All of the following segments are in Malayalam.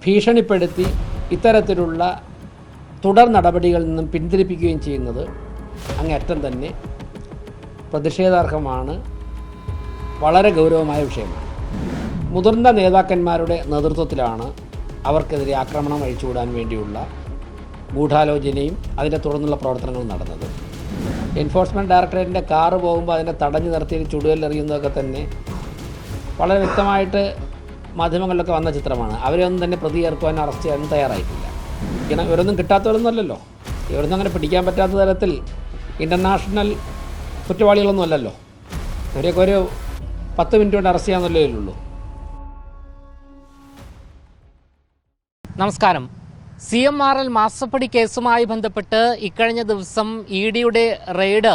ഭീഷണിപ്പെടുത്തി ഇത്തരത്തിലുള്ള തുടർ നടപടികളിൽ നിന്നും പിന്തിരിപ്പിക്കുകയും ചെയ്യുന്നത് അങ്ങേയറ്റം തന്നെ പ്രതിഷേധാർഹമാണ്, വളരെ ഗൗരവമായ വിഷയമാണ്. മുതിർന്ന നേതാക്കന്മാരുടെ നേതൃത്വത്തിലാണ് അവർക്കെതിരെ ആക്രമണം അഴിച്ചുവിടാൻ വേണ്ടിയുള്ള ഗൂഢാലോചനയും അതിൻ്റെ തുടർന്നുള്ള പ്രവർത്തനങ്ങളും നടന്നത്. എൻഫോഴ്സ്മെൻറ്റ് ഡയറക്ടറേറ്റിൻ്റെ കാറ് പോകുമ്പോൾ അതിനെ തടഞ്ഞു നിർത്തി ചുടുകല്ലെറിയുന്നതൊക്കെ തന്നെ വളരെ വ്യക്തമായിട്ട് മാധ്യമങ്ങളിലൊക്കെ വന്ന ചിത്രമാണ്. അവരെയൊന്നും തന്നെ പ്രതി ചേർക്കുവാൻ അറസ്റ്റ് ചെയ്യാനും തയ്യാറായിട്ടില്ല. ഇവരൊന്നും കിട്ടാത്തവരൊന്നുമല്ലല്ലോ, ഇവരൊന്നും അങ്ങനെ പിടിക്കാൻ പറ്റാത്ത തരത്തിൽ ഇൻ്റർനാഷണൽ കുറ്റവാളികളൊന്നും അല്ലല്ലോ. ഇവരെയൊക്കെ ഒരു 10 മിനിറ്റ് കൊണ്ട് അറസ്റ്റ് ചെയ്യാമെന്നല്ലേ ഉള്ളൂ. നമസ്കാരം. CMRL മാസപ്പടി കേസുമായി ബന്ധപ്പെട്ട് ഇക്കഴിഞ്ഞ ദിവസം EDയുടെ റെയ്ഡ്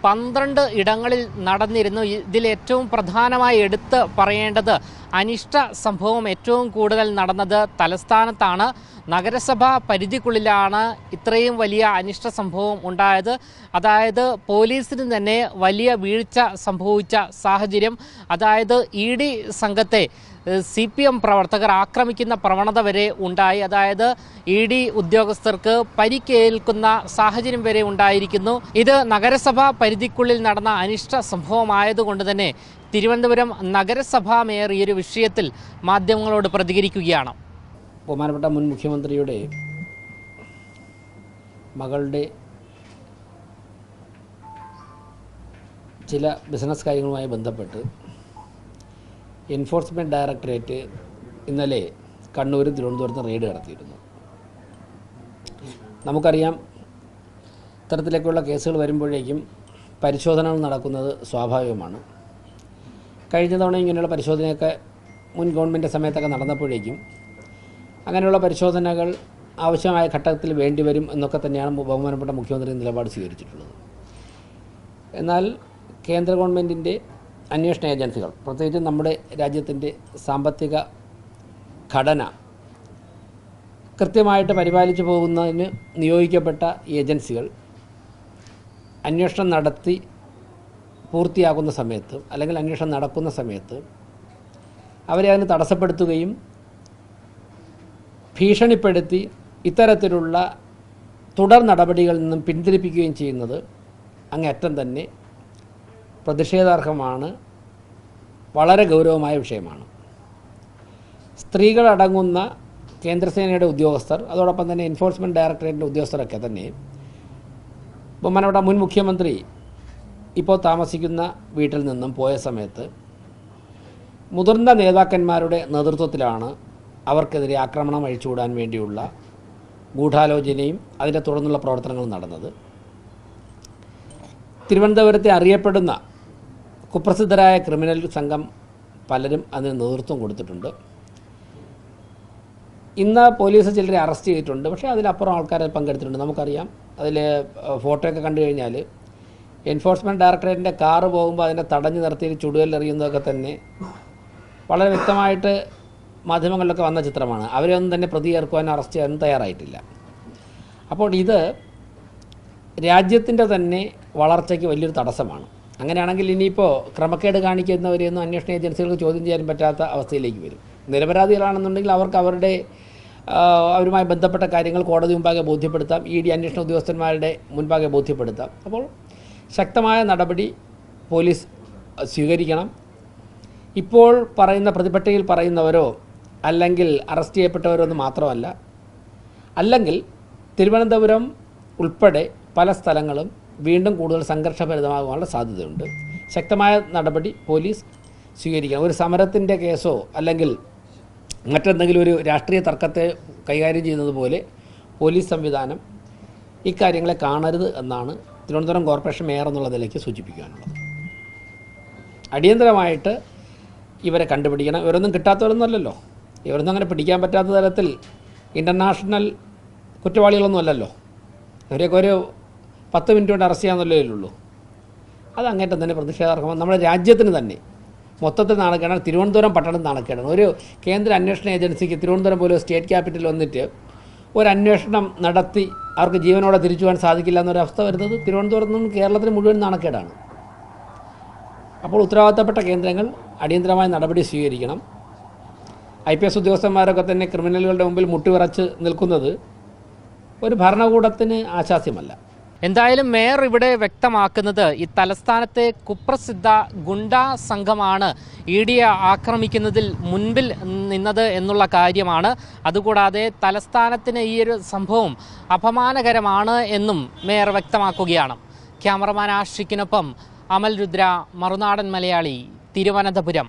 12 ഇടങ്ങളിൽ നടന്നിരുന്നു. ഇതിൽ ഏറ്റവും പ്രധാനമായി എടുത്ത് പറയേണ്ടത് അനിഷ്ട സംഭവം ഏറ്റവും കൂടുതൽ നടന്നത് തലസ്ഥാനത്താണ്. നഗരസഭാ പരിധിക്കുള്ളിലാണ് ഇത്രയും വലിയ അനിഷ്ട സംഭവം ഉണ്ടായത്. അതായത് പോലീസിന് തന്നെ വലിയ വീഴ്ച സംഭവിച്ച സാഹചര്യം. അതായത് ED സംഘത്തെ CPM പ്രവർത്തകർ ആക്രമിക്കുന്ന പ്രവണത വരെ ഉണ്ടായി. അതായത് ED ഉദ്യോഗസ്ഥർക്ക് പരിക്കേൽക്കുന്ന സാഹചര്യം വരെ ഉണ്ടായിരിക്കുന്നു. ഇത് നഗരസഭാ പരിധിക്കുള്ളിൽ നടന്ന അനിഷ്ട സംഭവമായതുകൊണ്ട് തന്നെ തിരുവനന്തപുരം നഗരസഭാ മേയർ ഈ ഒരു വിഷയത്തിൽ മാധ്യമങ്ങളോട് പ്രതികരിക്കുകയാണ്. ബഹുമാനപ്പെട്ട മുൻ മുഖ്യമന്ത്രിയുടെ മകളുടെ ചില ബിസിനസ് കാര്യങ്ങളുമായി ബന്ധപ്പെട്ട് എൻഫോഴ്സ്മെൻറ്റ് ഡയറക്ടറേറ്റ് ഇന്നലെ കണ്ണൂരും തിരുവനന്തപുരത്തും റെയ്ഡ് നടത്തിയിരുന്നു. നമുക്കറിയാം, ഇത്തരത്തിലേക്കുള്ള കേസുകൾ വരുമ്പോഴേക്കും പരിശോധനകൾ നടക്കുന്നത് സ്വാഭാവികമാണ്. കഴിഞ്ഞ തവണ ഇങ്ങനെയുള്ള പരിശോധനയൊക്കെ മുൻ ഗവൺമെൻറ് സമയത്തൊക്കെ നടന്നപ്പോഴേക്കും അങ്ങനെയുള്ള പരിശോധനകൾ ആവശ്യമായ ഘട്ടത്തിൽ വേണ്ടിവരും എന്നൊക്കെ തന്നെയാണ് ബഹുമാനപ്പെട്ട മുഖ്യമന്ത്രി നിലപാട് സ്വീകരിച്ചിട്ടുള്ളത്. എന്നാൽ കേന്ദ്ര ഗവൺമെൻറ്റിൻ്റെ അന്വേഷണ ഏജൻസികൾ, പ്രത്യേകിച്ച് നമ്മുടെ രാജ്യത്തിൻ്റെ സാമ്പത്തിക ഘടന കൃത്യമായിട്ട് പരിപാലിച്ചു പോകുന്നതിന് നിയോഗിക്കപ്പെട്ട ഏജൻസികൾ അന്വേഷണം നടത്തി പൂർത്തിയാക്കുന്ന സമയത്ത്, അല്ലെങ്കിൽ അന്വേഷണം നടക്കുന്ന സമയത്ത് അവരെ അതിന് തടസ്സപ്പെടുത്തുകയും ഭീഷണിപ്പെടുത്തി ഇത്തരത്തിലുള്ള തുടർ നടപടികളിൽ നിന്നും പിന്തിരിപ്പിക്കുകയും ചെയ്യുന്നത് അങ്ങേയറ്റം തന്നെ പ്രതിഷേധാർഹമാണ്, വളരെ ഗൗരവമായ വിഷയമാണ്. സ്ത്രീകളടങ്ങുന്ന കേന്ദ്രസേനയുടെ ഉദ്യോഗസ്ഥർ, അതോടൊപ്പം തന്നെ എൻഫോഴ്സ്മെൻറ്റ് ഡയറക്ടറേറ്റിൻ്റെ ഉദ്യോഗസ്ഥരൊക്കെ തന്നെ ബഹുമാനപ്പെട്ട മുൻ മുഖ്യമന്ത്രി ഇപ്പോൾ താമസിക്കുന്ന വീട്ടിൽ നിന്നും പോയ സമയത്ത് മുതിർന്ന നേതാക്കന്മാരുടെ നേതൃത്വത്തിലാണ് അവർക്കെതിരെ ആക്രമണം അഴിച്ചുവിടാൻ വേണ്ടിയുള്ള ഗൂഢാലോചനയും അതിൻ്റെ തുടർന്നുള്ള പ്രവർത്തനങ്ങളും നടന്നത്. തിരുവനന്തപുരത്തെ അറിയപ്പെടുന്ന കുപ്രസിദ്ധരായ ക്രിമിനൽ സംഘം പലരും അതിന് നേതൃത്വം കൊടുത്തിട്ടുണ്ട്. ഇന്ന് പോലീസ് ചിലരെ അറസ്റ്റ് ചെയ്തിട്ടുണ്ട്, പക്ഷേ അതിലപ്പുറം ആൾക്കാരെ പങ്കെടുത്തിട്ടുണ്ട്. നമുക്കറിയാം, അതിൽ ഫോട്ടോയൊക്കെ കണ്ടു കഴിഞ്ഞാൽ എൻഫോഴ്സ്മെൻറ്റ് ഡയറക്ടറേറ്റിൻ്റെ കാറ് പോകുമ്പോൾ അതിനെ തടഞ്ഞു നിർത്തി ചുടുകല്ലെറിയുന്നതൊക്കെ തന്നെ വളരെ വ്യക്തമായിട്ട് മാധ്യമങ്ങളിലൊക്കെ വന്ന ചിത്രമാണ്. അവരെയൊന്നും തന്നെ പ്രതി ചേർക്കുവാൻ അറസ്റ്റ് ചെയ്യാനും തയ്യാറായിട്ടില്ല. അപ്പോൾ ഇത് രാജ്യത്തിൻ്റെ തന്നെ വളർച്ചയ്ക്ക് വലിയൊരു തടസ്സമാണ്. അങ്ങനെയാണെങ്കിൽ ഇനിയിപ്പോൾ ക്രമക്കേട് കാണിക്കുന്നവരെയൊന്നും അന്വേഷണ ഏജൻസികൾക്ക് ചോദ്യം ചെയ്യാൻ പറ്റാത്ത അവസ്ഥയിലേക്ക് വരും. നിരപരാധികളാണെന്നുണ്ടെങ്കിൽ അവർക്ക് അവരുമായി ബന്ധപ്പെട്ട കാര്യങ്ങൾ കോടതി മുമ്പാകെ ബോധ്യപ്പെടുത്താം, ED അന്വേഷണ ഉദ്യോഗസ്ഥന്മാരുടെ മുൻപാകെ ബോധ്യപ്പെടുത്താം. അപ്പോൾ ശക്തമായ നടപടി പോലീസ് സ്വീകരിക്കണം. ഇപ്പോൾ പറയുന്ന പ്രതിപട്ടികയിൽ പറയുന്നവരോ അല്ലെങ്കിൽ അറസ്റ്റ് ചെയ്യപ്പെട്ടവരോ ഒന്നും മാത്രമല്ല, അല്ലെങ്കിൽ തിരുവനന്തപുരം ഉൾപ്പെടെ പല സ്ഥലങ്ങളും വീണ്ടും കൂടുതൽ സംഘർഷഭരിതമാകാനുള്ള സാധ്യതയുണ്ട്. ശക്തമായ നടപടി പോലീസ് സ്വീകരിക്കണം. ഒരു സമരത്തിൻ്റെ കേസോ അല്ലെങ്കിൽ മറ്റെന്തെങ്കിലും ഒരു രാഷ്ട്രീയ തർക്കത്തെ കൈകാര്യം ചെയ്യുന്നത് പോലെ പോലീസ് സംവിധാനം ഇക്കാര്യങ്ങളെ കാണരുത് എന്നാണ് തിരുവനന്തപുരം കോർപ്പറേഷൻ മേയർ എന്നുള്ള നിലയ്ക്ക് സൂചിപ്പിക്കാനുള്ളത്. അടിയന്തരമായിട്ട് ഇവരെ കണ്ടുപിടിക്കണം. ഇവരൊന്നും കിട്ടാത്തവരൊന്നുമല്ലല്ലോ, ഇവരൊന്നും അങ്ങനെ പിടിക്കാൻ പറ്റാത്ത തരത്തിൽ ഇൻ്റർനാഷണൽ കുറ്റവാളികളൊന്നും അല്ലല്ലോ. ഇവരെയൊക്കെ ഒരു 10 മിനിറ്റ് കൊണ്ട് അറസ്റ്റ് ചെയ്യാമെന്നല്ലേ ഉള്ളൂ. അത് അങ്ങേറ്റം തന്നെ പ്രതിഷേധാർഹമാണ്. നമ്മുടെ രാജ്യത്തിന് തന്നെ മൊത്തത്തിൽ നാണക്കേടാണ്. തിരുവനന്തപുരം പട്ടണം നാണക്കേടാണ്. ഒരു കേന്ദ്ര അന്വേഷണ ഏജൻസിക്ക് തിരുവനന്തപുരം പോലെ സ്റ്റേറ്റ് ക്യാപിറ്റൽ വന്നിട്ട് ഒരു അന്വേഷണം നടത്തി അവർക്ക് ജീവനോടെ തിരിച്ചു പോകാൻ സാധിക്കില്ല എന്നൊരവസ്ഥ വരുന്നത് തിരുവനന്തപുരത്ത് നിന്നും കേരളത്തിന് മുഴുവൻ നാണക്കേടാണ്. അപ്പോൾ ഉത്തരവാദിത്തപ്പെട്ട കേന്ദ്രങ്ങൾ അടിയന്തരമായ നടപടി സ്വീകരിക്കണം. IPS ഉദ്യോഗസ്ഥന്മാരൊക്കെ തന്നെ ക്രിമിനലുകളുടെ മുമ്പിൽ മുട്ടിവിറച്ച് നിൽക്കുന്നത് ഒരു ഭരണകൂടത്തിന് ആശാസ്യമല്ല. എന്തായാലും മേയർ ഇവിടെ വ്യക്തമാക്കുന്നത് ഈ തലസ്ഥാനത്തെ കുപ്രസിദ്ധ ഗുണ്ടാ സംഘമാണ് ED ആക്രമിക്കുന്നതിൽ മുൻപിൽ നിന്നത് എന്നുള്ള കാര്യമാണ്. അതുകൂടാതെ തലസ്ഥാനത്തിന് ഈ ഒരു സംഭവം അപമാനകരമാണ് എന്നും മേയർ വ്യക്തമാക്കുകയാണ്. ക്യാമറമാൻ ആഷിക്കിനൊപ്പം അമൽ രുദ്ര, മറുനാടൻ മലയാളി, തിരുവനന്തപുരം.